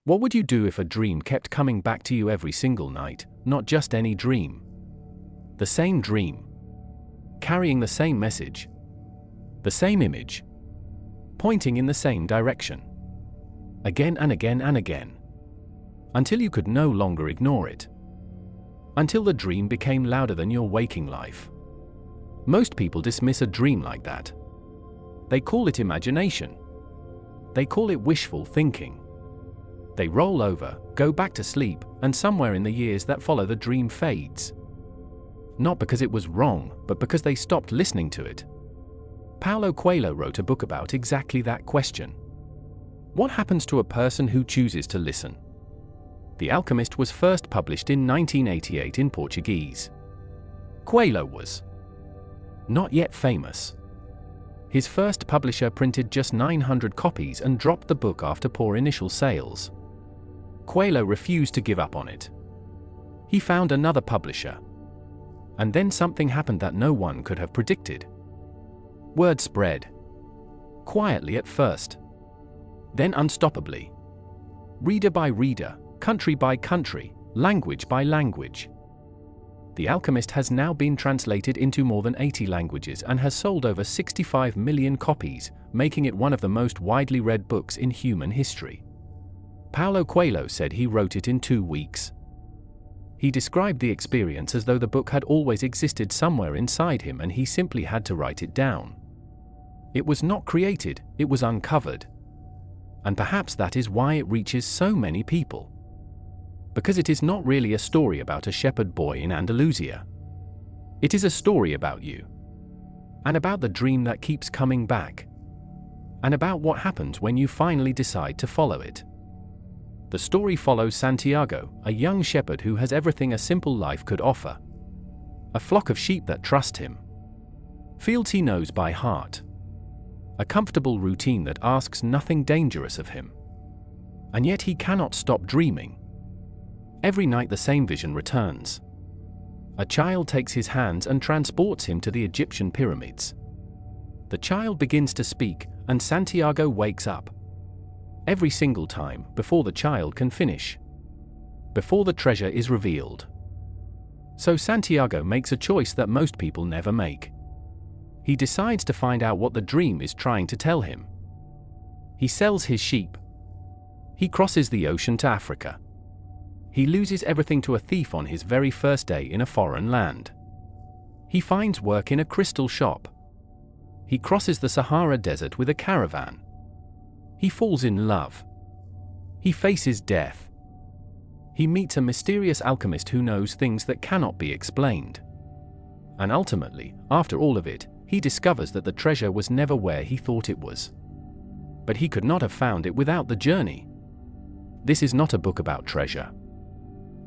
What would you do if a dream kept coming back to you every single night, not just any dream? The same dream. Carrying the same message. The same image. Pointing in the same direction. Again and again and again. Until you could no longer ignore it. Until the dream became louder than your waking life. Most people dismiss a dream like that. They call it imagination. They call it wishful thinking. They roll over, go back to sleep, and somewhere in the years that follow the dream fades. Not because it was wrong, but because they stopped listening to it. Paulo Coelho wrote a book about exactly that question. What happens to a person who chooses to listen? The Alchemist was first published in 1988 in Portuguese. Coelho was not yet famous. His first publisher printed just 900 copies and dropped the book after poor initial sales. Coelho refused to give up on it. He found another publisher. And then something happened that no one could have predicted. Word spread. Quietly at first. Then unstoppably. Reader by reader, country by country, language by language. The Alchemist has now been translated into more than 80 languages and has sold over 65 million copies, making it one of the most widely read books in human history. Paulo Coelho said he wrote it in 2 weeks. He described the experience as though the book had always existed somewhere inside him and he simply had to write it down. It was not created, it was uncovered. And perhaps that is why it reaches so many people. Because it is not really a story about a shepherd boy in Andalusia. It is a story about you. And about the dream that keeps coming back. And about what happens when you finally decide to follow it. The story follows Santiago, a young shepherd who has everything a simple life could offer. A flock of sheep that trust him. Fields he knows by heart. A comfortable routine that asks nothing dangerous of him. And yet he cannot stop dreaming. Every night the same vision returns. A child takes his hands and transports him to the Egyptian pyramids. The child begins to speak, and Santiago wakes up. Every single time, before the child can finish. Before the treasure is revealed. So Santiago makes a choice that most people never make. He decides to find out what the dream is trying to tell him. He sells his sheep. He crosses the ocean to Africa. He loses everything to a thief on his very first day in a foreign land. He finds work in a crystal shop. He crosses the Sahara Desert with a caravan. He falls in love. He faces death. He meets a mysterious alchemist who knows things that cannot be explained. And ultimately, after all of it, he discovers that the treasure was never where he thought it was. But he could not have found it without the journey. This is not a book about treasure.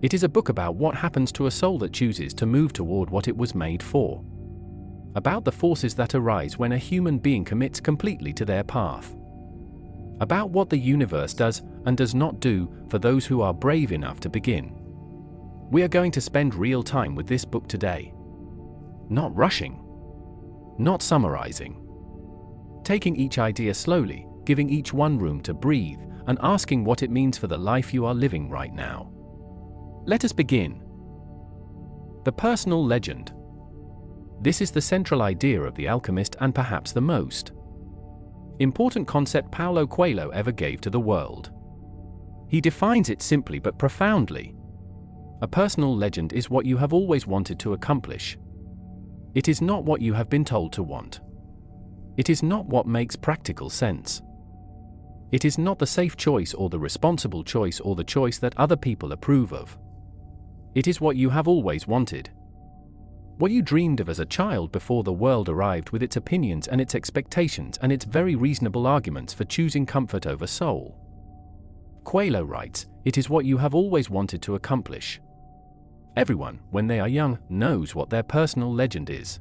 It is a book about what happens to a soul that chooses to move toward what it was made for. About the forces that arise when a human being commits completely to their path. About what the universe does and does not do for those who are brave enough to begin. We are going to spend real time with this book today. Not rushing. Not summarizing. Taking each idea slowly, giving each one room to breathe, and asking what it means for the life you are living right now. Let us begin. The personal legend. This is the central idea of The Alchemist and perhaps the most important concept Paulo Coelho ever gave to the world. He defines it simply but profoundly. A personal legend is what you have always wanted to accomplish. It is not what you have been told to want. It is not what makes practical sense. It is not the safe choice or the responsible choice or the choice that other people approve of. It is what you have always wanted. What you dreamed of as a child before the world arrived with its opinions and its expectations and its very reasonable arguments for choosing comfort over soul. Coelho writes, it is what you have always wanted to accomplish. Everyone, when they are young, knows what their personal legend is.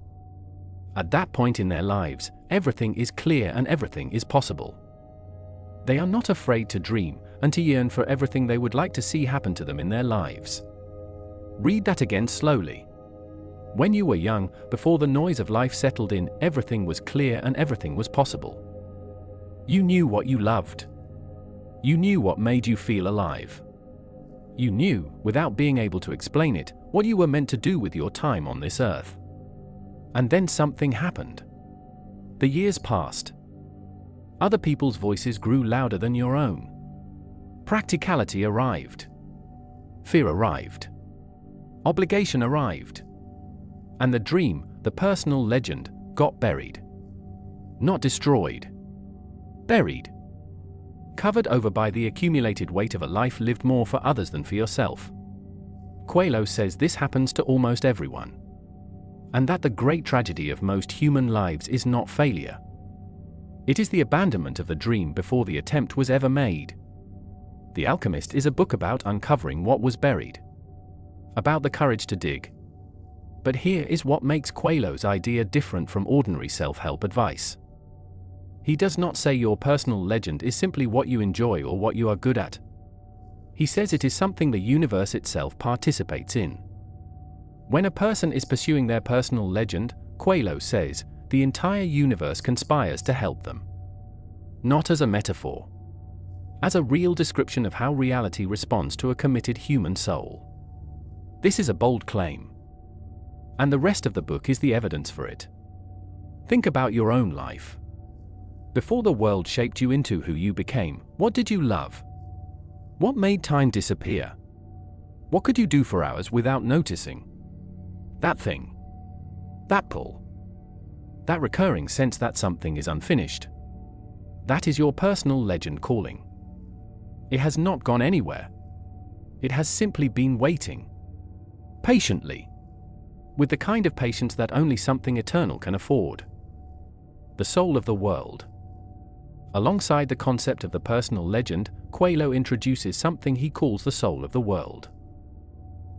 At that point in their lives, everything is clear and everything is possible. They are not afraid to dream and to yearn for everything they would like to see happen to them in their lives. Read that again slowly. When you were young, before the noise of life settled in, everything was clear and everything was possible. You knew what you loved. You knew what made you feel alive. You knew, without being able to explain it, what you were meant to do with your time on this earth. And then something happened. The years passed. Other people's voices grew louder than your own. Practicality arrived. Fear arrived. Obligation arrived. And the dream, the personal legend, got buried. Not destroyed. Buried. Covered over by the accumulated weight of a life lived more for others than for yourself. Coelho says this happens to almost everyone. And that the great tragedy of most human lives is not failure. It is the abandonment of the dream before the attempt was ever made. The Alchemist is a book about uncovering what was buried. About the courage to dig. But here is what makes Coelho's idea different from ordinary self-help advice. He does not say your personal legend is simply what you enjoy or what you are good at. He says it is something the universe itself participates in. When a person is pursuing their personal legend, Coelho says, the entire universe conspires to help them. Not as a metaphor. As a real description of how reality responds to a committed human soul. This is a bold claim. And the rest of the book is the evidence for it. Think about your own life. Before the world shaped you into who you became, what did you love? What made time disappear? What could you do for hours without noticing? That thing. That pull. That recurring sense that something is unfinished. That is your personal legend calling. It has not gone anywhere. It has simply been waiting. Patiently. With the kind of patience that only something eternal can afford. The soul of the world. Alongside the concept of the personal legend, Coelho introduces something he calls the soul of the world.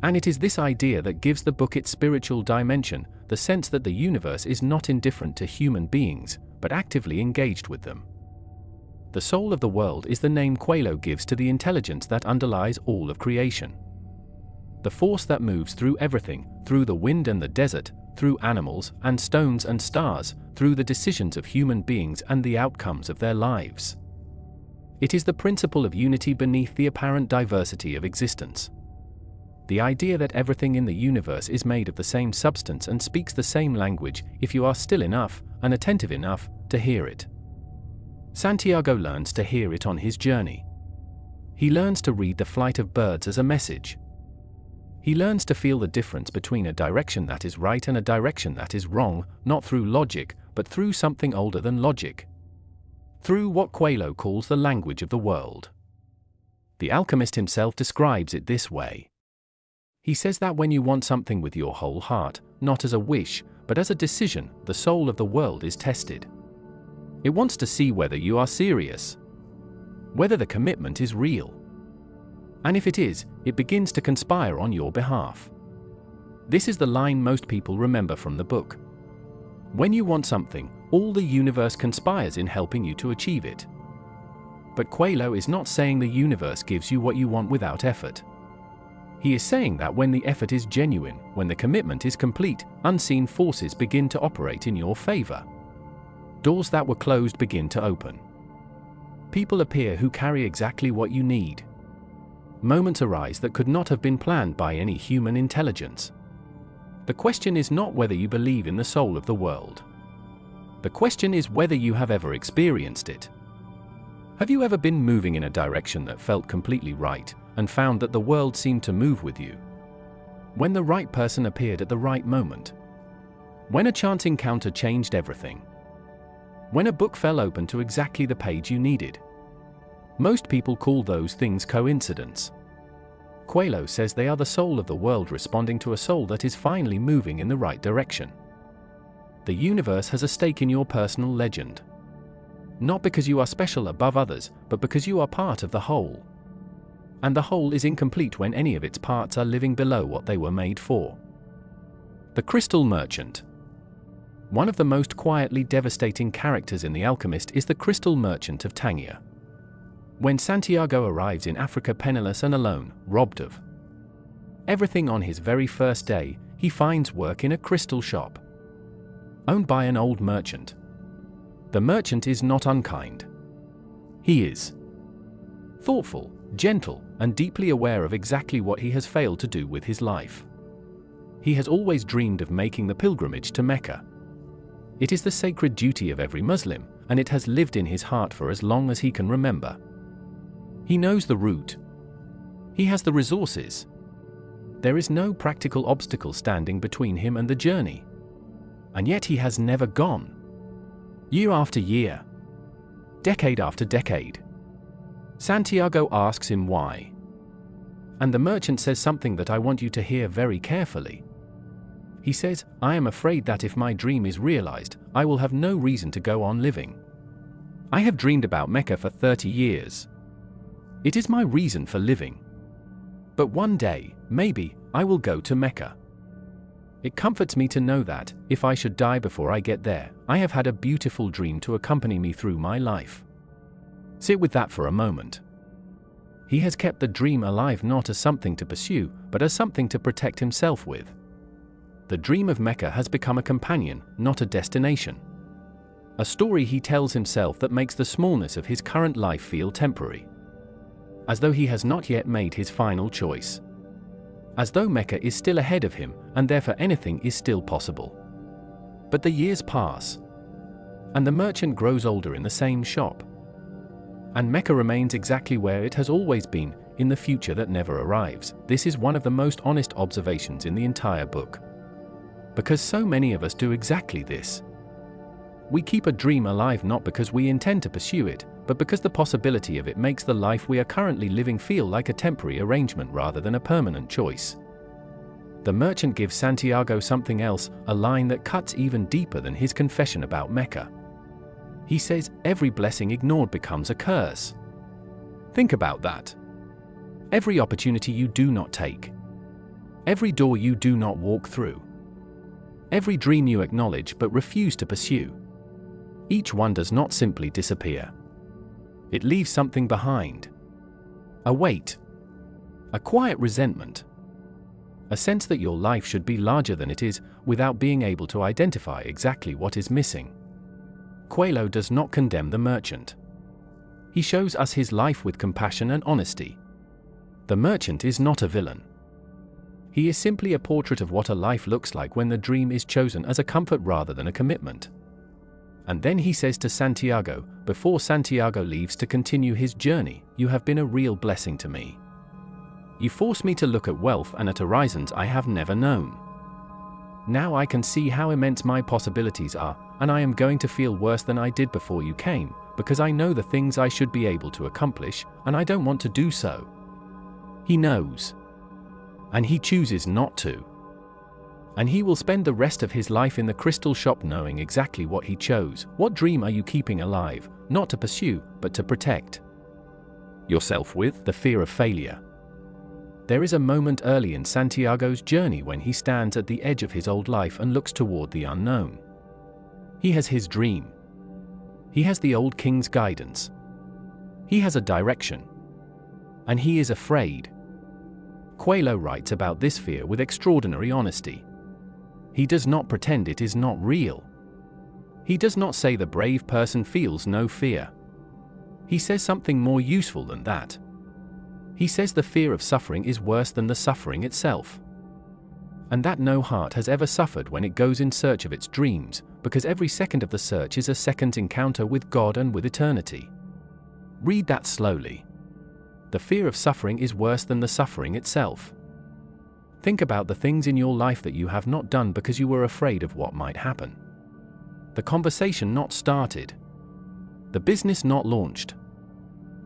And it is this idea that gives the book its spiritual dimension, the sense that the universe is not indifferent to human beings, but actively engaged with them. The soul of the world is the name Coelho gives to the intelligence that underlies all of creation. The force that moves through everything, through the wind and the desert, through animals and stones and stars, through the decisions of human beings and the outcomes of their lives. It is the principle of unity beneath the apparent diversity of existence. The idea that everything in the universe is made of the same substance and speaks the same language if you are still enough and attentive enough to hear it. Santiago learns to hear it on his journey. He learns to read the flight of birds as a message. He learns to feel the difference between a direction that is right and a direction that is wrong, not through logic, but through something older than logic. Through what Coelho calls the language of the world. The alchemist himself describes it this way. He says that when you want something with your whole heart, not as a wish, but as a decision, the soul of the world is tested. It wants to see whether you are serious. Whether the commitment is real. And if it is, it begins to conspire on your behalf. This is the line most people remember from the book. When you want something, all the universe conspires in helping you to achieve it. But Coelho is not saying the universe gives you what you want without effort. He is saying that when the effort is genuine, when the commitment is complete, unseen forces begin to operate in your favor. Doors that were closed begin to open. People appear who carry exactly what you need. Moments arise that could not have been planned by any human intelligence. The question is not whether you believe in the soul of the world. The question is whether you have ever experienced it. Have you ever been moving in a direction that felt completely right, and found that the world seemed to move with you? When the right person appeared at the right moment? When a chance encounter changed everything? When a book fell open to exactly the page you needed? Most people call those things coincidence. Coelho says they are the soul of the world responding to a soul that is finally moving in the right direction. The universe has a stake in your personal legend. Not because you are special above others, but because you are part of the whole. And the whole is incomplete when any of its parts are living below what they were made for. The Crystal Merchant. One of the most quietly devastating characters in The Alchemist is the Crystal Merchant of Tangier. When Santiago arrives in Africa penniless and alone, robbed of everything on his very first day, he finds work in a crystal shop, owned by an old merchant. The merchant is not unkind. He is thoughtful, gentle, and deeply aware of exactly what he has failed to do with his life. He has always dreamed of making the pilgrimage to Mecca. It is the sacred duty of every Muslim, and it has lived in his heart for as long as he can remember. He knows the route. He has the resources. There is no practical obstacle standing between him and the journey. And yet he has never gone. Year after year, decade after decade. Santiago asks him why. And the merchant says something that I want you to hear very carefully. He says, I am afraid that if my dream is realized, I will have no reason to go on living. I have dreamed about Mecca for 30 years. It is my reason for living. But one day, maybe, I will go to Mecca. It comforts me to know that, if I should die before I get there, I have had a beautiful dream to accompany me through my life. Sit with that for a moment. He has kept the dream alive not as something to pursue, but as something to protect himself with. The dream of Mecca has become a companion, not a destination. A story he tells himself that makes the smallness of his current life feel temporary. As though he has not yet made his final choice. As though Mecca is still ahead of him, and therefore anything is still possible. But the years pass. And the merchant grows older in the same shop. And Mecca remains exactly where it has always been, in the future that never arrives. This is one of the most honest observations in the entire book. Because so many of us do exactly this. We keep a dream alive not because we intend to pursue it, but because the possibility of it makes the life we are currently living feel like a temporary arrangement rather than a permanent choice. The merchant gives Santiago something else, a line that cuts even deeper than his confession about Mecca. He says, every blessing ignored becomes a curse. Think about that. Every opportunity you do not take. Every door you do not walk through. Every dream you acknowledge but refuse to pursue. Each one does not simply disappear. It leaves something behind. A weight. A quiet resentment. A sense that your life should be larger than it is, without being able to identify exactly what is missing. Coelho does not condemn the merchant. He shows us his life with compassion and honesty. The merchant is not a villain. He is simply a portrait of what a life looks like when the dream is chosen as a comfort rather than a commitment. And then he says to Santiago, before Santiago leaves to continue his journey, you have been a real blessing to me. You force me to look at wealth and at horizons I have never known. Now I can see how immense my possibilities are, and I am going to feel worse than I did before you came, because I know the things I should be able to accomplish, and I don't want to do so. He knows. And he chooses not to. And he will spend the rest of his life in the crystal shop knowing exactly what he chose. What dream are you keeping alive, not to pursue, but to protect yourself with? The fear of failure. There is a moment early in Santiago's journey when he stands at the edge of his old life and looks toward the unknown. He has his dream. He has the old king's guidance. He has a direction. And he is afraid. Coelho writes about this fear with extraordinary honesty. He does not pretend it is not real. He does not say the brave person feels no fear. He says something more useful than that. He says the fear of suffering is worse than the suffering itself. And that no heart has ever suffered when it goes in search of its dreams, because every second of the search is a second's encounter with God and with eternity. Read that slowly. The fear of suffering is worse than the suffering itself. Think about the things in your life that you have not done because you were afraid of what might happen. The conversation not started. The business not launched.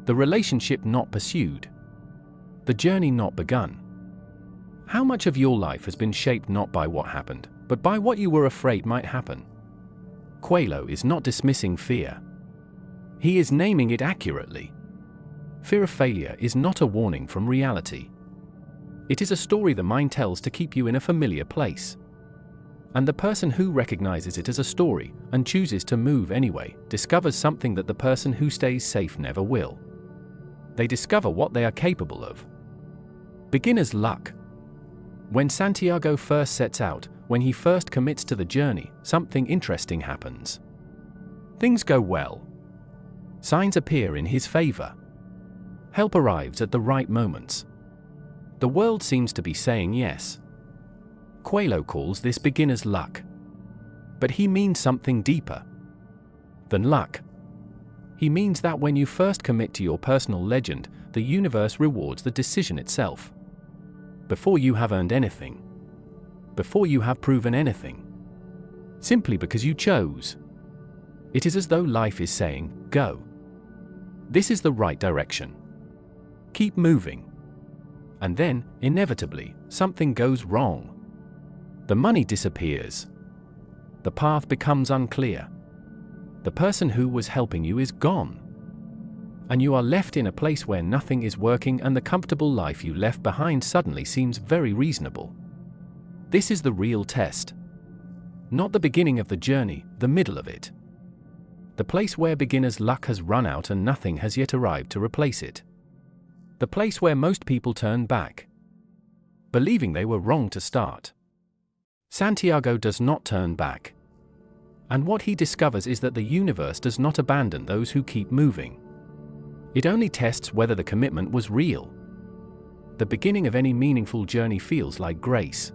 The relationship not pursued. The journey not begun. How much of your life has been shaped not by what happened, but by what you were afraid might happen? Coelho is not dismissing fear. He is naming it accurately. Fear of failure is not a warning from reality. It is a story the mind tells to keep you in a familiar place. And the person who recognizes it as a story, and chooses to move anyway, discovers something that the person who stays safe never will. They discover what they are capable of. Beginner's luck. When Santiago first sets out, when he first commits to the journey, something interesting happens. Things go well. Signs appear in his favor. Help arrives at the right moments. The world seems to be saying yes. Coelho calls this beginner's luck. But he means something deeper than luck. He means that when you first commit to your personal legend, the universe rewards the decision itself. Before you have earned anything. Before you have proven anything. Simply because you chose. It is as though life is saying, go. This is the right direction. Keep moving. And then, inevitably, something goes wrong. The money disappears. The path becomes unclear. The person who was helping you is gone. And you are left in a place where nothing is working, and the comfortable life you left behind suddenly seems very reasonable. This is the real test. Not the beginning of the journey, the middle of it. The place where beginner's luck has run out and nothing has yet arrived to replace it. The place where most people turn back, believing they were wrong to start. Santiago does not turn back. And what he discovers is that the universe does not abandon those who keep moving. It only tests whether the commitment was real. The beginning of any meaningful journey feels like grace.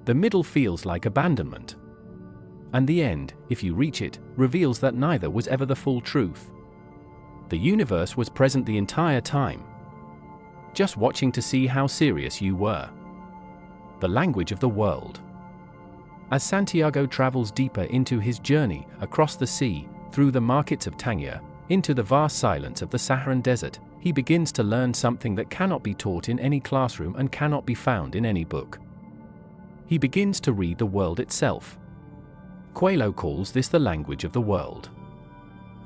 The middle feels like abandonment. And the end, if you reach it, reveals that neither was ever the full truth. The universe was present the entire time, just watching to see how serious you were. The language of the world. As Santiago travels deeper into his journey, across the sea, through the markets of Tanya, into the vast silence of the Saharan desert, he begins to learn something that cannot be taught in any classroom and cannot be found in any book. He begins to read the world itself. Coelho calls this the language of the world.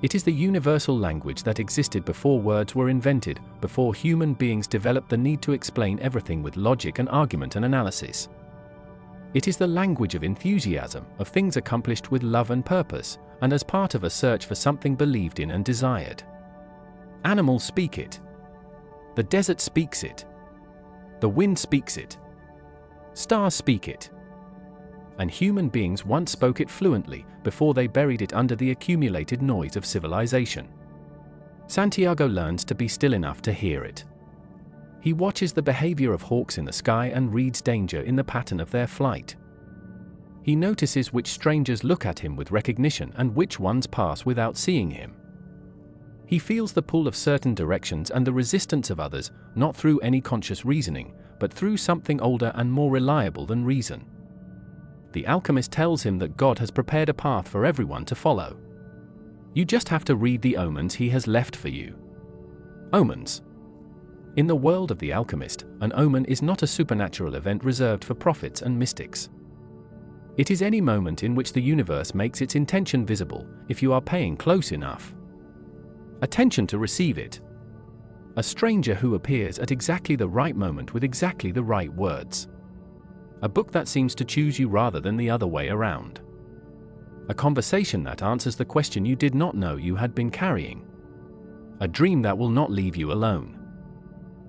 It is the universal language that existed before words were invented, before human beings developed the need to explain everything with logic and argument and analysis. It is the language of enthusiasm, of things accomplished with love and purpose, and as part of a search for something believed in and desired. Animals speak it. The desert speaks it. The wind speaks it. Stars speak it. And human beings once spoke it fluently, before they buried it under the accumulated noise of civilization. Santiago learns to be still enough to hear it. He watches the behavior of hawks in the sky and reads danger in the pattern of their flight. He notices which strangers look at him with recognition and which ones pass without seeing him. He feels the pull of certain directions and the resistance of others, not through any conscious reasoning, but through something older and more reliable than reason. The alchemist tells him that God has prepared a path for everyone to follow. You just have to read the omens he has left for you. Omens. In the world of the alchemist, an omen is not a supernatural event reserved for prophets and mystics. It is any moment in which the universe makes its intention visible, if you are paying close enough attention to receive it. A stranger who appears at exactly the right moment with exactly the right words. A book that seems to choose you rather than the other way around. A conversation that answers the question you did not know you had been carrying. A dream that will not leave you alone.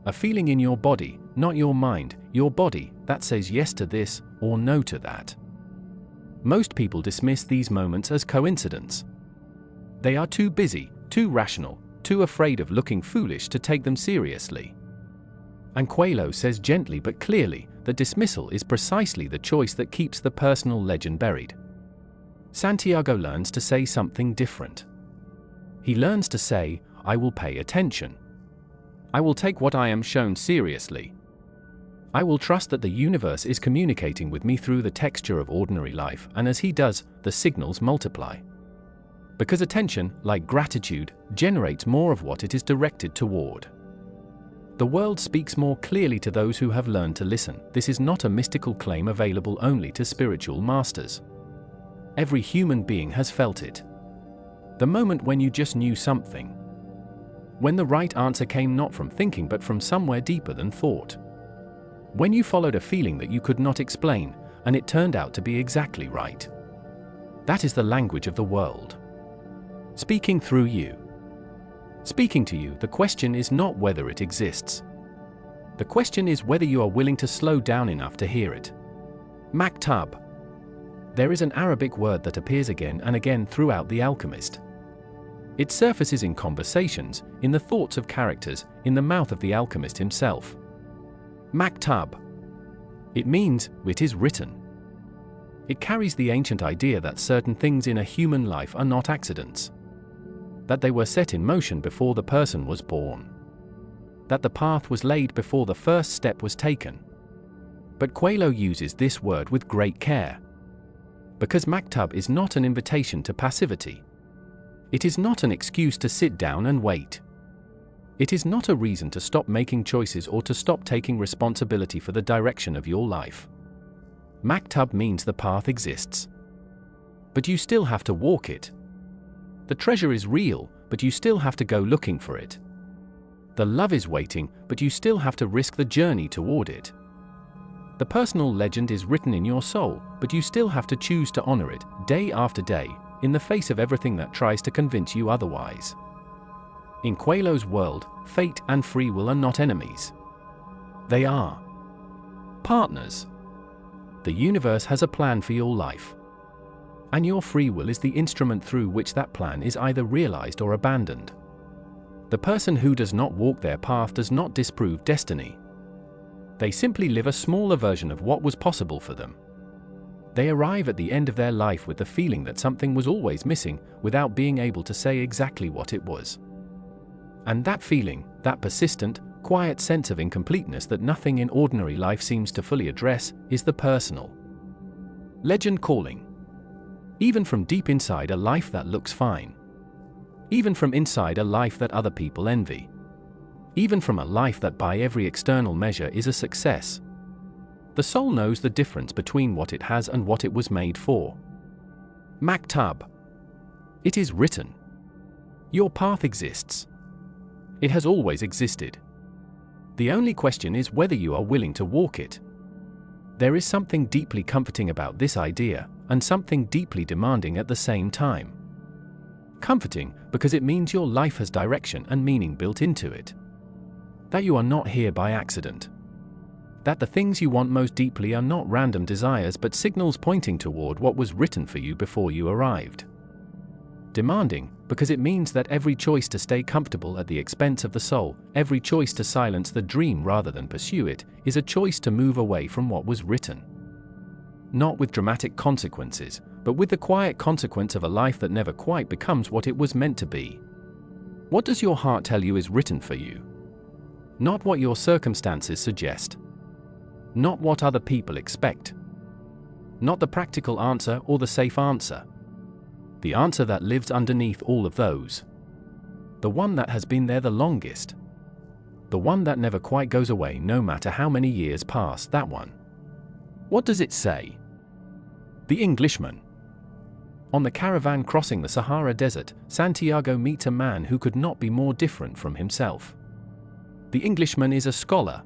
A feeling in your body, not your mind, your body, that says yes to this, or no to that. Most people dismiss these moments as coincidence. They are too busy, too rational, too afraid of looking foolish to take them seriously. And Coelho says gently but clearly that dismissal is precisely the choice that keeps the personal legend buried. Santiago learns to say something different. He learns to say, I will pay attention. I will take what I am shown seriously. I will trust that the universe is communicating with me through the texture of ordinary life, and as he does, the signals multiply. Because attention, like gratitude, generates more of what it is directed toward. The world speaks more clearly to those who have learned to listen. This is not a mystical claim available only to spiritual masters. Every human being has felt it. The moment when you just knew something. When the right answer came not from thinking but from somewhere deeper than thought. When you followed a feeling that you could not explain, and it turned out to be exactly right. That is the language of the world. Speaking through you. Speaking to you, the question is not whether it exists. The question is whether you are willing to slow down enough to hear it. Maktub. There is an Arabic word that appears again and again throughout The Alchemist. It surfaces in conversations, in the thoughts of characters, in the mouth of the alchemist himself. Maktub. It means, it is written. It carries the ancient idea that certain things in a human life are not accidents. That they were set in motion before the person was born. That the path was laid before the first step was taken. But Coelho uses this word with great care. Because maktub is not an invitation to passivity. It is not an excuse to sit down and wait. It is not a reason to stop making choices or to stop taking responsibility for the direction of your life. Maktub means the path exists. But you still have to walk it. The treasure is real, but you still have to go looking for it. The love is waiting, but you still have to risk the journey toward it. The personal legend is written in your soul, but you still have to choose to honor it, day after day, in the face of everything that tries to convince you otherwise. In Coelho's world, fate and free will are not enemies. They are partners. The universe has a plan for your life. And your free will is the instrument through which that plan is either realized or abandoned. The person who does not walk their path does not disprove destiny. They simply live a smaller version of what was possible for them. They arrive at the end of their life with the feeling that something was always missing, without being able to say exactly what it was. And that feeling, that persistent, quiet sense of incompleteness that nothing in ordinary life seems to fully address, is the personal legend calling. Even from deep inside a life that looks fine. Even from inside a life that other people envy. Even from a life that by every external measure is a success. The soul knows the difference between what it has and what it was made for. Maktub. It is written. Your path exists. It has always existed. The only question is whether you are willing to walk it. There is something deeply comforting about this idea, and something deeply demanding at the same time. Comforting, because it means your life has direction and meaning built into it. That you are not here by accident. That the things you want most deeply are not random desires but signals pointing toward what was written for you before you arrived. Demanding, because it means that every choice to stay comfortable at the expense of the soul, every choice to silence the dream rather than pursue it, is a choice to move away from what was written. Not with dramatic consequences, but with the quiet consequence of a life that never quite becomes what it was meant to be. What does your heart tell you is written for you? Not what your circumstances suggest. Not what other people expect. Not the practical answer or the safe answer. The answer that lives underneath all of those. The one that has been there the longest. The one that never quite goes away no matter how many years pass, that one. What does it say? The Englishman. On the caravan crossing the Sahara Desert, Santiago meets a man who could not be more different from himself. The Englishman is a scholar.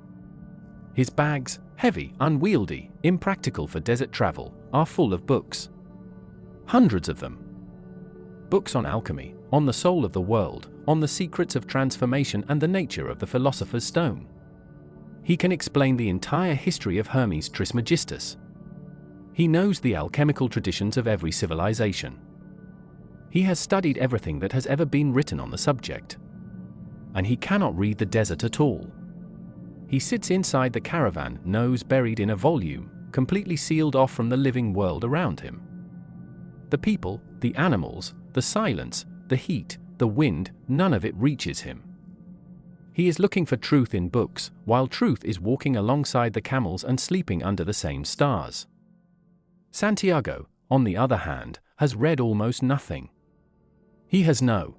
His bags, heavy, unwieldy, impractical for desert travel, are full of books. Hundreds of them. Books on alchemy, on the soul of the world, on the secrets of transformation and the nature of the philosopher's stone. He can explain the entire history of Hermes Trismegistus. He knows the alchemical traditions of every civilization. He has studied everything that has ever been written on the subject. And he cannot read the desert at all. He sits inside the caravan, nose buried in a volume, completely sealed off from the living world around him. The people, the animals, the silence, the heat, the wind, none of it reaches him. He is looking for truth in books, while truth is walking alongside the camels and sleeping under the same stars. Santiago, on the other hand, has read almost nothing. He has no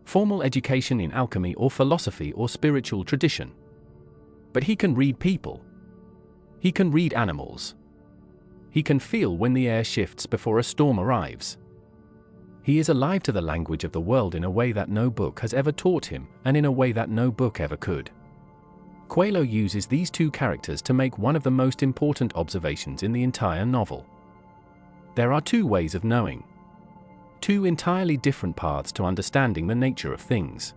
formal education in alchemy or philosophy or spiritual tradition. But he can read people. He can read animals. He can feel when the air shifts before a storm arrives. He is alive to the language of the world in a way that no book has ever taught him, and in a way that no book ever could. Coelho uses these two characters to make one of the most important observations in the entire novel. There are two ways of knowing. Two entirely different paths to understanding the nature of things.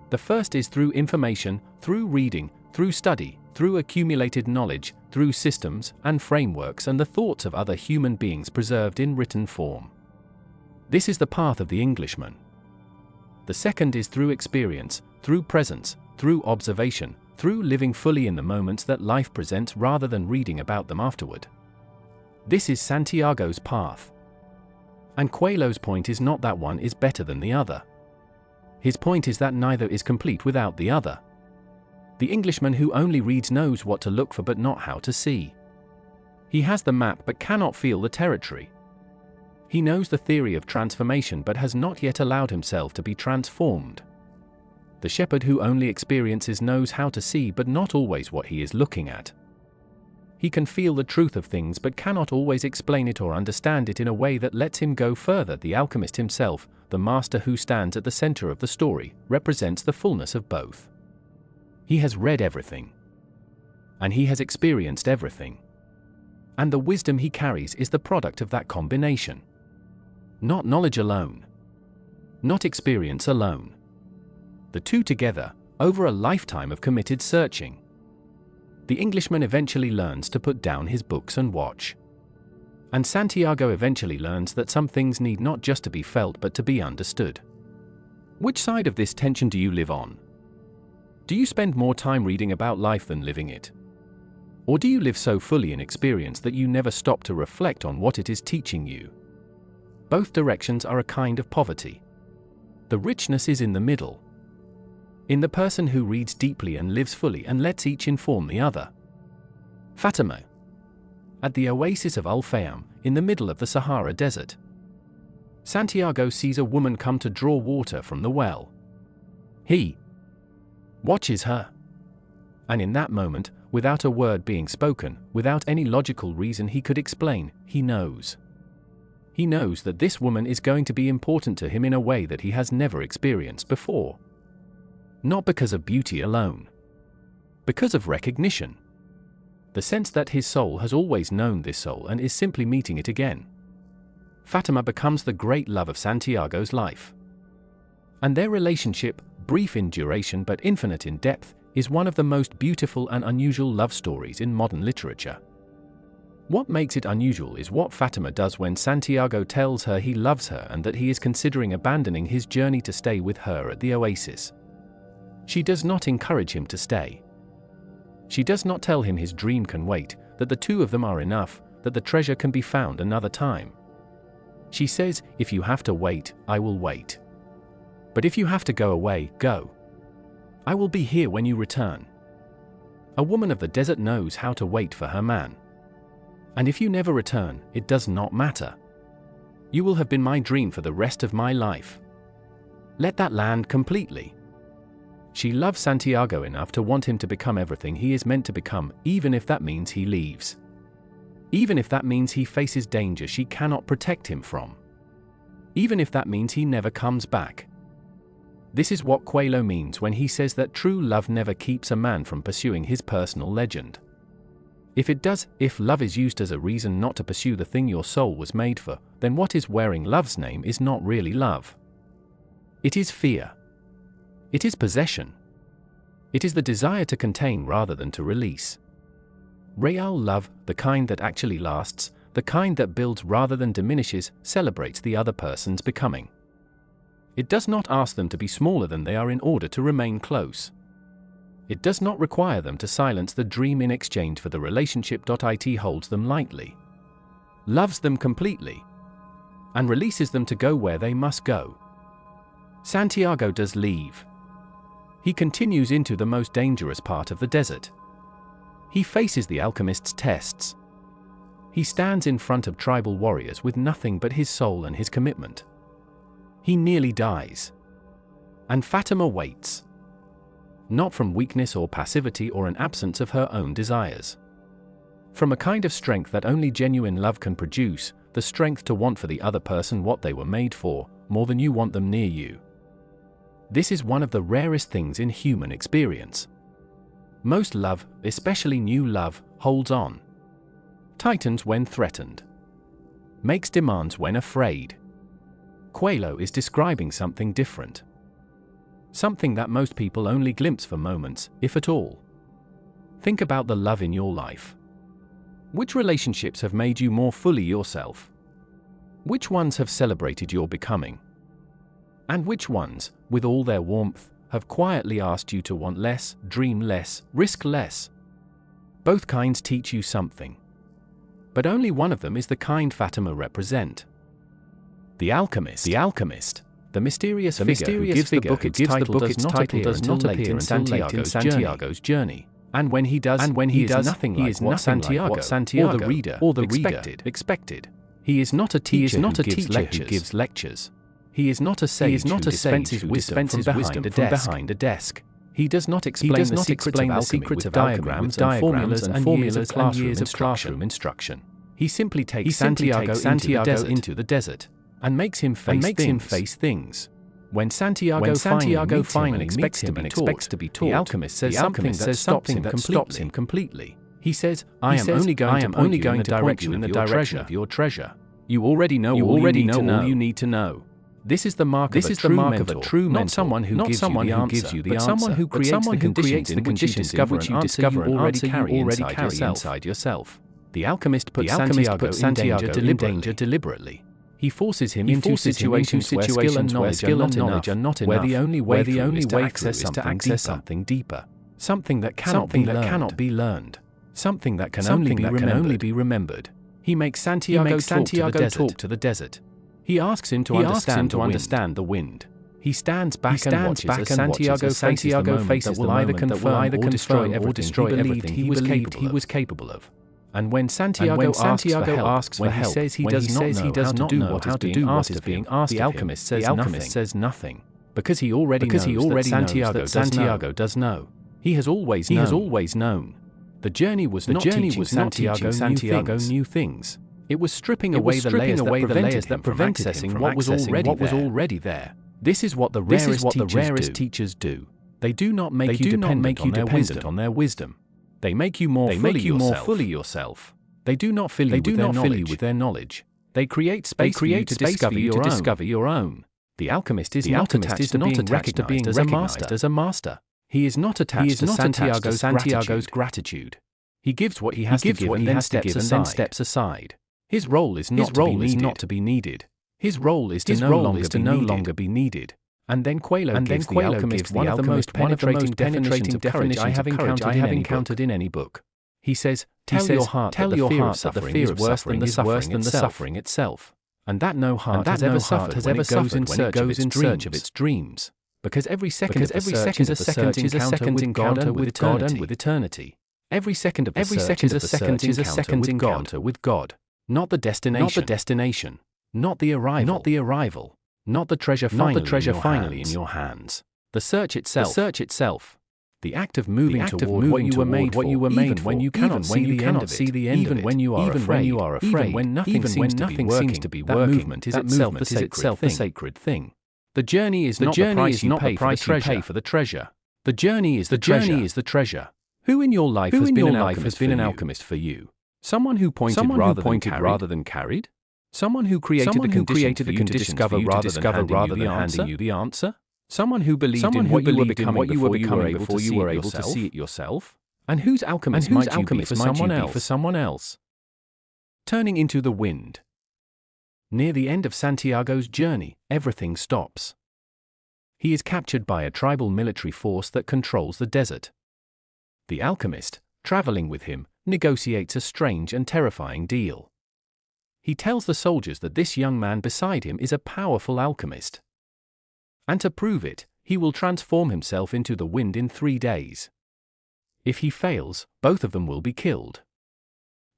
The first is through information, through reading, through study, through accumulated knowledge, through systems and frameworks and the thoughts of other human beings preserved in written form. This is the path of the Englishman. The second is through experience, through presence, through observation, through living fully in the moments that life presents rather than reading about them afterward. This is Santiago's path. And Coelho's point is not that one is better than the other. His point is that neither is complete without the other. The Englishman who only reads knows what to look for but not how to see. He has the map but cannot feel the territory. He knows the theory of transformation but has not yet allowed himself to be transformed. The shepherd who only experiences knows how to see but not always what he is looking at. He can feel the truth of things but cannot always explain it or understand it in a way that lets him go further. The alchemist himself, the master who stands at the center of the story, represents the fullness of both. He has read everything. And he has experienced everything. And the wisdom he carries is the product of that combination. Not knowledge alone. Not experience alone. The two together, over a lifetime of committed searching. The Englishman eventually learns to put down his books and watch. And Santiago eventually learns that some things need not just to be felt but to be understood. Which side of this tension do you live on? Do you spend more time reading about life than living it? Or do you live so fully in experience that you never stop to reflect on what it is teaching you? Both directions are a kind of poverty. The richness is in the middle. In the person who reads deeply and lives fully and lets each inform the other. Fatima. At the oasis of Al-Fayum, in the middle of the Sahara Desert. Santiago sees a woman come to draw water from the well. He watches her. And in that moment, without a word being spoken, without any logical reason he could explain, he knows. He knows that this woman is going to be important to him in a way that he has never experienced before. Not because of beauty alone. Because of recognition. The sense that his soul has always known this soul and is simply meeting it again. Fatima becomes the great love of Santiago's life. And their relationship, brief in duration but infinite in depth, is one of the most beautiful and unusual love stories in modern literature. What makes it unusual is what Fatima does when Santiago tells her he loves her and that he is considering abandoning his journey to stay with her at the oasis. She does not encourage him to stay. She does not tell him his dream can wait, that the two of them are enough, that the treasure can be found another time. She says, if you have to wait, I will wait. But if you have to go away, go. I will be here when you return. A woman of the desert knows how to wait for her man. And if you never return, it does not matter. You will have been my dream for the rest of my life. Let that land completely. She loves Santiago enough to want him to become everything he is meant to become, even if that means he leaves. Even if that means he faces danger she cannot protect him from. Even if that means he never comes back. This is what Coelho means when he says that true love never keeps a man from pursuing his personal legend. If it does, if love is used as a reason not to pursue the thing your soul was made for, then what is wearing love's name is not really love. It is fear. It is possession. It is the desire to contain rather than to release. Real love, the kind that actually lasts, the kind that builds rather than diminishes, celebrates the other person's becoming. It does not ask them to be smaller than they are in order to remain close. It does not require them to silence the dream in exchange for the relationship. It holds them lightly, loves them completely, and releases them to go where they must go. Santiago does leave. He continues into the most dangerous part of the desert. He faces the alchemist's tests. He stands in front of tribal warriors with nothing but his soul and his commitment. He nearly dies. And Fatima waits. Not from weakness or passivity or an absence of her own desires. From a kind of strength that only genuine love can produce, the strength to want for the other person what they were made for, more than you want them near you. This is one of the rarest things in human experience. Most love, especially new love, holds on. Tightens when threatened. Makes demands when afraid. Coelho is describing something different. Something that most people only glimpse for moments, if at all. Think about the love in your life. Which relationships have made you more fully yourself? Which ones have celebrated your becoming? And which ones, with all their warmth, have quietly asked you to want less, dream less, risk less? Both kinds teach you something. But only one of them is the kind Fatima represent. The Alchemist. The mysterious figure who gives the book its title does not appear in Santiago's journey. And when he does, he is nothing like what Santiago or the reader expected. He is not a teacher who gives lectures. He is not a sage who dispenses wisdom from behind a desk. He does not explain the secrets of diagrams and formulas and years of classroom instruction. He simply takes Santiago into the desert and makes him face things. When Santiago finally expects to be taught, the alchemist says something that stops him completely. He says, I am only going to point you in the direction of your treasure. You already know all you need to know. This is the mark of a true mentor, not someone who gives you the answer, but someone who creates the conditions in which you discover an answer you already carry inside yourself. The alchemist puts Santiago in danger deliberately. He forces him into situations where skill and knowledge are not enough, where the only way is to access something deeper, something that cannot be learned, something that can only be remembered. He makes Santiago talk to the desert. He asks him to understand the wind. He stands back and watches as Santiago faces the moment that will either confirm or destroy everything he was capable of. And when Santiago asks for help, he says he does not know how to do what is being asked, the alchemist says nothing, because he already knows that Santiago does know. He has always known. The journey was not teaching Santiago new things. It was stripping away the layers that prevent accessing what was already there. This is what the rarest teachers do. They do not make you dependent on their wisdom. They make you more fully yourself. They do not fill you with their knowledge. They create space for you to discover your own. The alchemist is not attached to being recognized as a master. He is not attached to Santiago's gratitude. He gives what he has to give and then steps aside. His role is not to be needed. His role is to no longer be needed. And then Coelho gives the alchemist one of the most penetrating definitions of courage I have encountered in any book. He says, tell your heart that the fear of suffering is worse than the suffering itself. And that no heart has ever suffered when it goes in search of its dreams. Because every second is a second encounter with God and with eternity. Every second of the search is a second encounter with God. Not the destination. Not the arrival. Not the treasure finally in your hands. The search itself. The act of moving toward what you were made for, when you cannot see the end of it, even when you are afraid, when nothing seems to be working, that movement is itself the sacred thing. The journey is not the price you pay for the treasure. The journey is the treasure. Who in your life has been an alchemist for you? Someone who pointed rather than carried? Someone who created the conditions for you to discover rather than handing you the answer? Someone who believed in what you were becoming before you were able to see it yourself? And whose alchemist might you be for someone else? Turning into the wind. Near the end of Santiago's journey, everything stops. He is captured by a tribal military force that controls the desert. The alchemist, traveling with him, negotiates a strange and terrifying deal. He tells the soldiers that this young man beside him is a powerful alchemist. And to prove it, he will transform himself into the wind in 3 days. If he fails, both of them will be killed.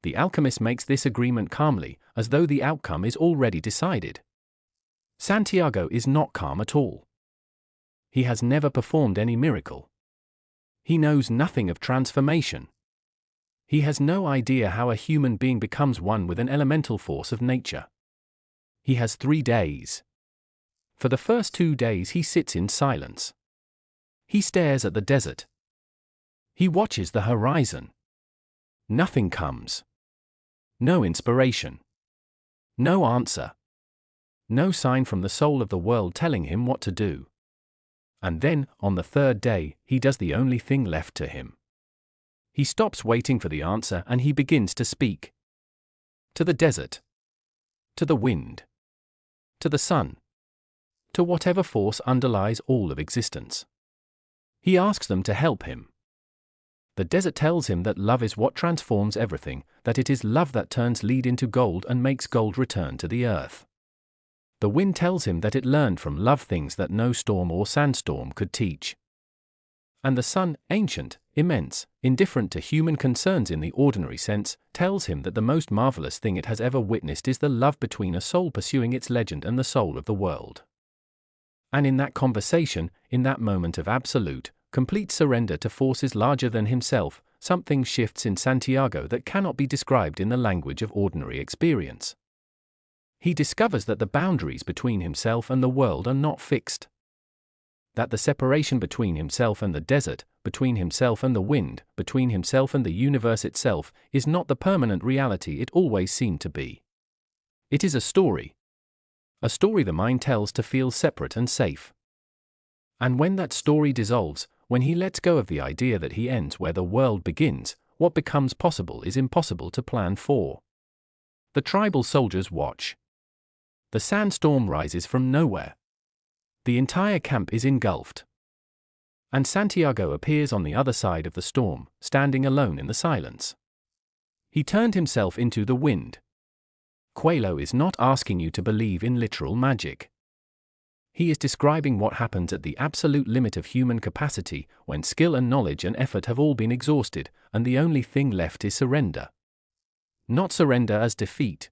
The alchemist makes this agreement calmly, as though the outcome is already decided. Santiago is not calm at all. He has never performed any miracle. He knows nothing of transformation. He has no idea how a human being becomes one with an elemental force of nature. He has 3 days. For the first 2 days he sits in silence. He stares at the desert. He watches the horizon. Nothing comes. No inspiration. No answer. No sign from the soul of the world telling him what to do. And then, on the 3rd day, he does the only thing left to him. He stops waiting for the answer and he begins to speak. To the desert. To the wind. To the sun. to whatever force underlies all of existence. He asks them to help him. The desert tells him that love is what transforms everything, that it is love that turns lead into gold and makes gold return to the earth. The wind tells him that it learned from love things that no storm or sandstorm could teach. And the sun, ancient, immense, indifferent to human concerns in the ordinary sense, tells him that the most marvelous thing it has ever witnessed is the love between a soul pursuing its legend and the soul of the world. And in that conversation, in that moment of absolute, complete surrender to forces larger than himself, something shifts in Santiago that cannot be described in the language of ordinary experience. He discovers that the boundaries between himself and the world are not fixed. That the separation between himself and the desert, between himself and the wind, between himself and the universe itself, is not the permanent reality it always seemed to be. It is a story. A story the mind tells to feel separate and safe. And when that story dissolves, when he lets go of the idea that he ends where the world begins, what becomes possible is impossible to plan for. The tribal soldiers watch. The sandstorm rises from nowhere. The entire camp is engulfed. And Santiago appears on the other side of the storm, standing alone in the silence. He turned himself into the wind. Coelho is not asking you to believe in literal magic. He is describing what happens at the absolute limit of human capacity, when skill and knowledge and effort have all been exhausted, and the only thing left is surrender. Not surrender as defeat.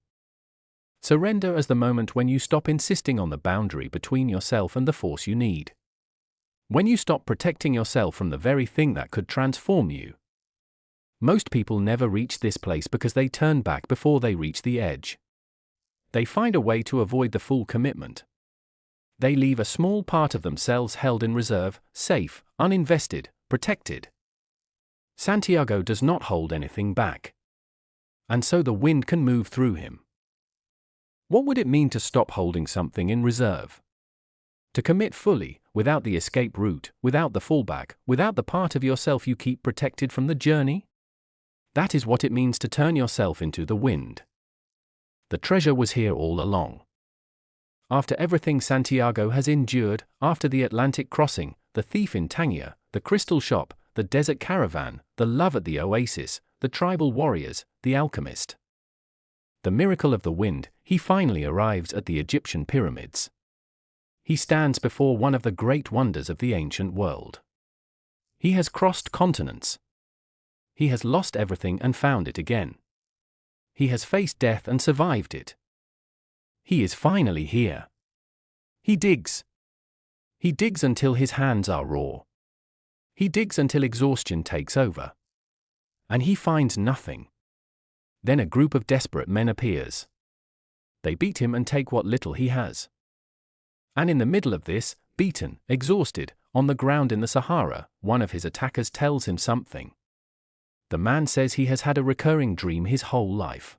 Surrender as the moment when you stop insisting on the boundary between yourself and the force you need. When you stop protecting yourself from the very thing that could transform you. Most people never reach this place because they turn back before they reach the edge. They find a way to avoid the full commitment. They leave a small part of themselves held in reserve, safe, uninvested, protected. Santiago does not hold anything back. And so the wind can move through him. What would it mean to stop holding something in reserve? To commit fully, without the escape route, without the fallback, without the part of yourself you keep protected from the journey? That is what it means to turn yourself into the wind. The treasure was here all along. After everything Santiago has endured, after the Atlantic crossing, the thief in Tangier, the crystal shop, the desert caravan, the love at the oasis, the tribal warriors, the alchemist. The miracle of the wind, he finally arrives at the Egyptian pyramids. He stands before one of the great wonders of the ancient world. He has crossed continents. He has lost everything and found it again. He has faced death and survived it. He is finally here. He digs. He digs until his hands are raw. He digs until exhaustion takes over. And he finds nothing. Then a group of desperate men appears. They beat him and take what little he has. And in the middle of this, beaten, exhausted, on the ground in the Sahara, one of his attackers tells him something. The man says he has had a recurring dream his whole life.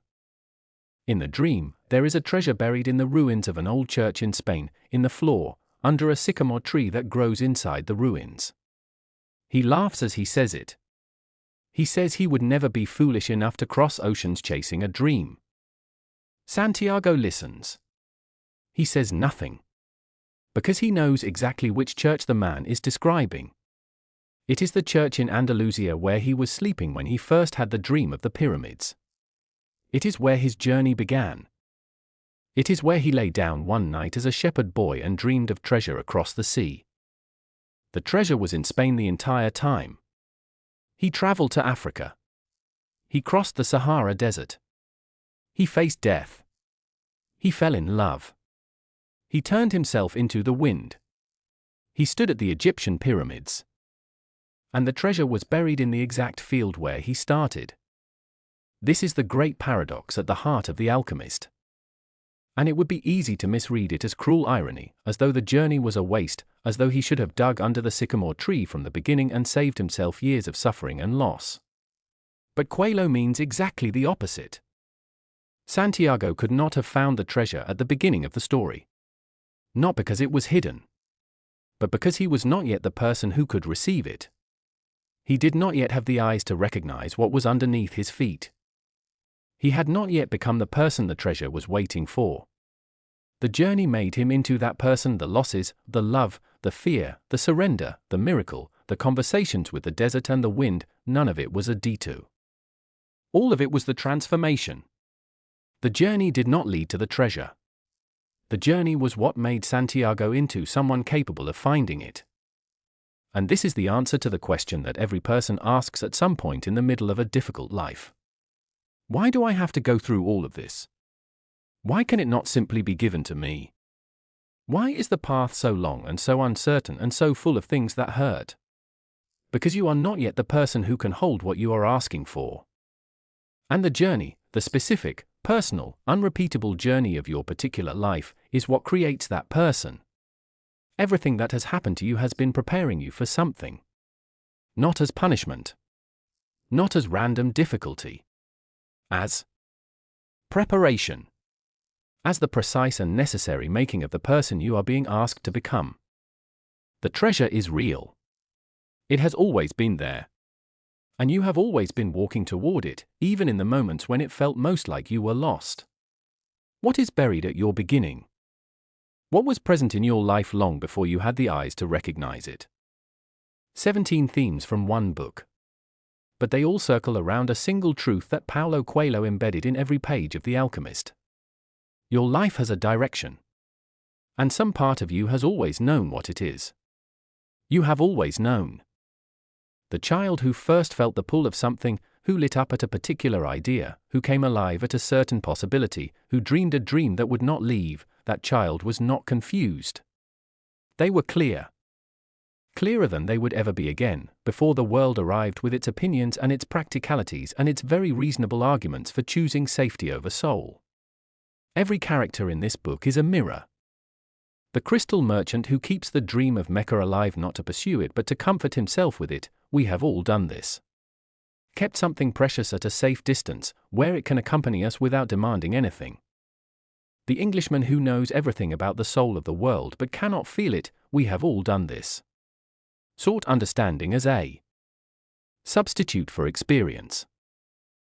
In the dream, there is a treasure buried in the ruins of an old church in Spain, in the floor, under a sycamore tree that grows inside the ruins. He laughs as he says it. He says he would never be foolish enough to cross oceans chasing a dream. Santiago listens. He says nothing. Because he knows exactly which church the man is describing. It is the church in Andalusia where he was sleeping when he first had the dream of the pyramids. It is where his journey began. It is where he lay down one night as a shepherd boy and dreamed of treasure across the sea. The treasure was in Spain the entire time. He traveled to Africa. He crossed the Sahara Desert. He faced death. He fell in love. He turned himself into the wind. He stood at the Egyptian pyramids. And the treasure was buried in the exact field where he started. This is the great paradox at the heart of The Alchemist. And it would be easy to misread it as cruel irony, as though the journey was a waste, as though he should have dug under the sycamore tree from the beginning and saved himself years of suffering and loss. But Coelho means exactly the opposite. Santiago could not have found the treasure at the beginning of the story. Not because it was hidden, but because he was not yet the person who could receive it. He did not yet have the eyes to recognize what was underneath his feet. He had not yet become the person the treasure was waiting for. The journey made him into that person. The losses, the love, the fear, the surrender, the miracle, the conversations with the desert and the wind, none of it was a detour. All of it was the transformation. The journey did not lead to the treasure. The journey was what made Santiago into someone capable of finding it. And this is the answer to the question that every person asks at some point in the middle of a difficult life. Why do I have to go through all of this? Why can it not simply be given to me? Why is the path so long and so uncertain and so full of things that hurt? Because you are not yet the person who can hold what you are asking for. And the journey, the specific, personal, unrepeatable journey of your particular life, is what creates that person. Everything that has happened to you has been preparing you for something. Not as punishment. Not as random difficulty. As preparation. As the precise and necessary making of the person you are being asked to become. The treasure is real. It has always been there. And you have always been walking toward it, even in the moments when it felt most like you were lost. What is buried at your beginning? What was present in your life long before you had the eyes to recognize it? 17 themes from one book. But they all circle around a single truth that Paulo Coelho embedded in every page of The Alchemist. Your life has a direction. And some part of you has always known what it is. You have always known. The child who first felt the pull of something, who lit up at a particular idea, who came alive at a certain possibility, who dreamed a dream that would not leave, that child was not confused. They were clear. Clearer than they would ever be again, before the world arrived with its opinions and its practicalities and its very reasonable arguments for choosing safety over soul. Every character in this book is a mirror. The crystal merchant who keeps the dream of Mecca alive not to pursue it but to comfort himself with it, we have all done this. Kept something precious at a safe distance, where it can accompany us without demanding anything. The Englishman who knows everything about the soul of the world but cannot feel it, we have all done this. Sought understanding as a substitute for experience.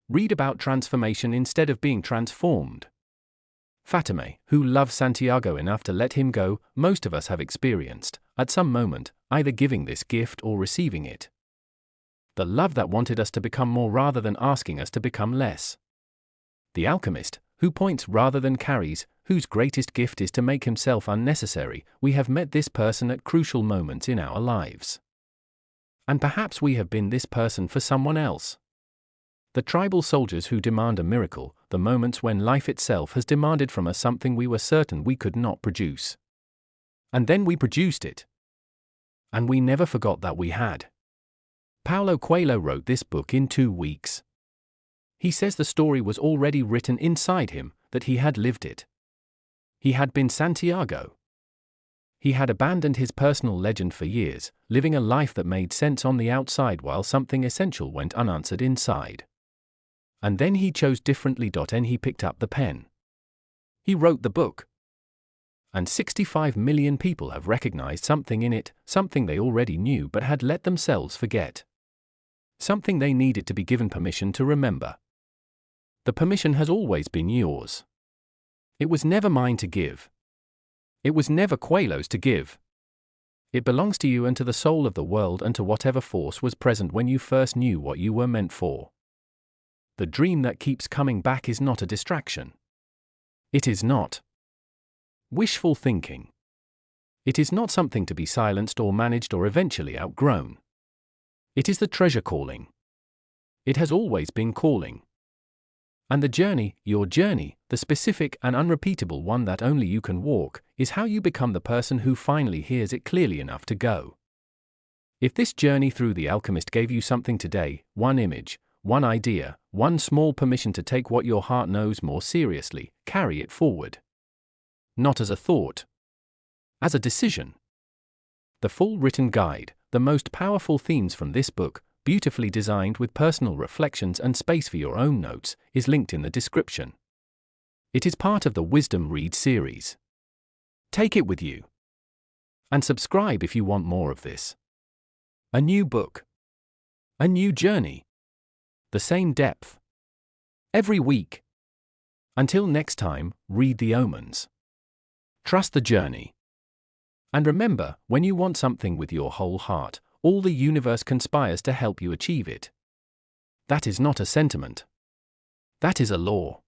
Read about transformation instead of being transformed. Fatime, who loved Santiago enough to let him go, most of us have experienced, at some moment, either giving this gift or receiving it. The love that wanted us to become more rather than asking us to become less. The alchemist, who points rather than carries, whose greatest gift is to make himself unnecessary. We have met this person at crucial moments in our lives. And perhaps we have been this person for someone else. The tribal soldiers who demand a miracle, the moments when life itself has demanded from us something we were certain we could not produce. And then we produced it. And we never forgot that we had. Paulo Coelho wrote this book in 2 weeks. He says the story was already written inside him, that he had lived it. He had been Santiago. He had abandoned his personal legend for years, living a life that made sense on the outside while something essential went unanswered inside. And then he chose differently. And he picked up the pen. He wrote the book. And 65 million people have recognized something in it, something they already knew but had let themselves forget. Something they needed to be given permission to remember. The permission has always been yours. It was never mine to give. It was never Coelho's to give. It belongs to you and to the soul of the world and to whatever force was present when you first knew what you were meant for. The dream that keeps coming back is not a distraction. It is not wishful thinking. It is not something to be silenced or managed or eventually outgrown. It is the treasure calling. It has always been calling. And the journey, your journey, the specific and unrepeatable one that only you can walk, is how you become the person who finally hears it clearly enough to go. If this journey through The Alchemist gave you something today, one image, one idea, one small permission to take what your heart knows more seriously, carry it forward. Not as a thought. As a decision. The full written guide, the most powerful themes from this book, beautifully designed with personal reflections and space for your own notes, is linked in the description. It is part of the Wisdom Read series. Take it with you. And subscribe if you want more of this. A new book. A new journey. The same depth. Every week. Until next time, read the omens. Trust the journey. And remember, when you want something with your whole heart, all the universe conspires to help you achieve it. That is not a sentiment. That is a law.